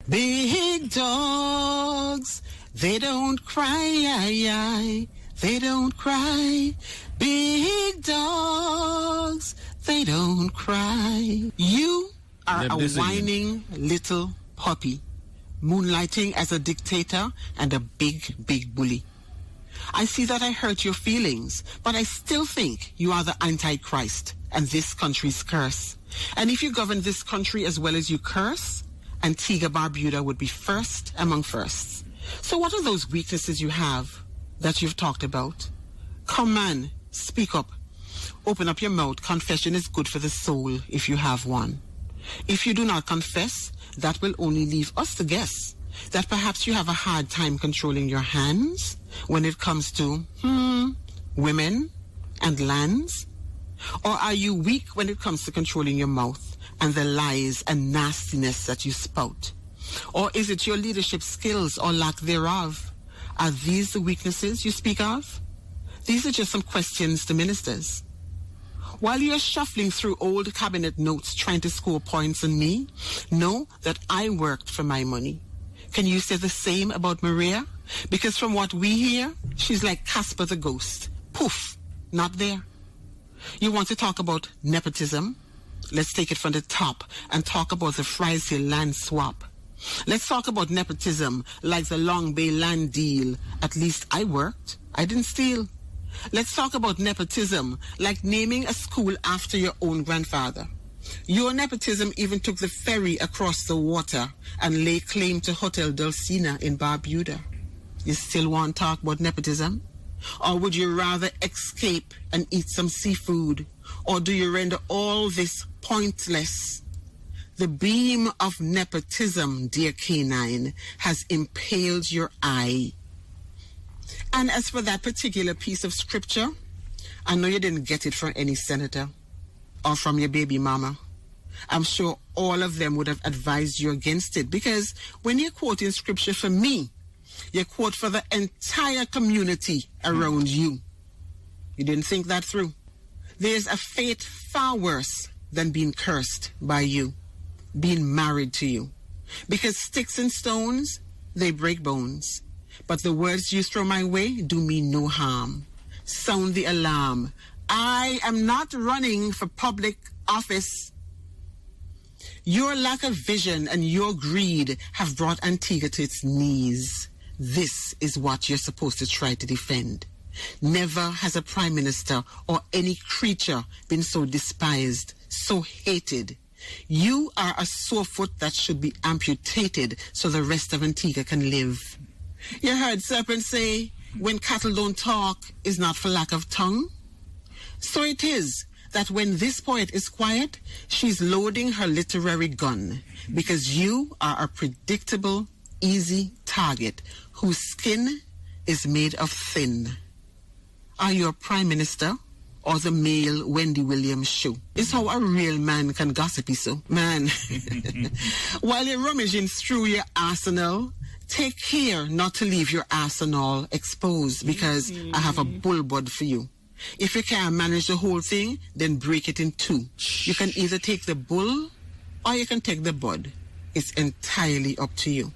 Big dogs, they don't cry, they don't cry. Big dogs, they don't cry. You are a whining little puppy, moonlighting as a dictator and a big, big bully. I see that I hurt your feelings, but I still think you are the Antichrist and this country's curse. And if you govern this country as well as you curse, Antigua Barbuda would be first among firsts. So what are those weaknesses you have that you've talked about? Come on, speak up. Open up your mouth. Confession is good for the soul if you have one. If you do not confess, that will only leave us to guess that perhaps you have a hard time controlling your hands when it comes to, women and lands? Or are you weak when it comes to controlling your mouth and the lies and nastiness that you spout? Or is it your leadership skills or lack thereof? Are these the weaknesses you speak of? These are just some questions to ministers. While you're shuffling through old cabinet notes trying to score points on me, know that I worked for my money. Can you say the same about Maria? Because from what we hear, she's like Casper the Ghost. Poof, not there. You want to talk about nepotism? Let's take it from the top and talk about the Fries Hill land swap. Let's talk about nepotism like the Long Bay land deal. At least I worked. I didn't steal. Let's talk about nepotism like naming a school after your own grandfather. Your nepotism even took the ferry across the water and lay claim to Hotel Dulcina in Barbuda. You still want to talk about nepotism? Or would you rather escape and eat some seafood? Or do you render all this pointless? The beam of nepotism, dear canine, has impaled your eye. And as for that particular piece of scripture, I know you didn't get it from any senator or from your baby mama. I'm sure all of them would have advised you against it, because when you're quoting scripture for me, you quote for the entire community around you. You didn't think that through. There's a fate far worse than being cursed by you, being married to you. Because sticks and stones, they break bones. But the words you throw my way do me no harm. Sound the alarm. I am not running for public office. Your lack of vision and your greed have brought Antigua to its knees. This is what you're supposed to try to defend. Never has a prime minister or any creature been so despised, so hated. You are a sore foot that should be amputated so the rest of Antigua can live. You heard Serpent say, when cattle don't talk is not for lack of tongue. So it is that when this poet is quiet, she's loading her literary gun, because you are a predictable, easy target whose skin is made of thin. Are you a prime minister or the male Wendy Williams show? It's how a real man can gossipy so. Man, while you're rummaging through your arsenal, take care not to leave your arsenal exposed, because I have a bull bud for you. If you can't manage the whole thing, then break it in two. You can either take the bull or you can take the bud. It's entirely up to you.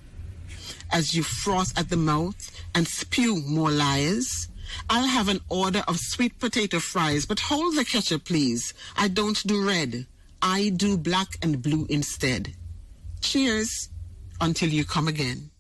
As you froth at the mouth and spew more lies, I'll have an order of sweet potato fries, but hold the ketchup, please. I don't do red. I do black and blue instead. Cheers until you come again.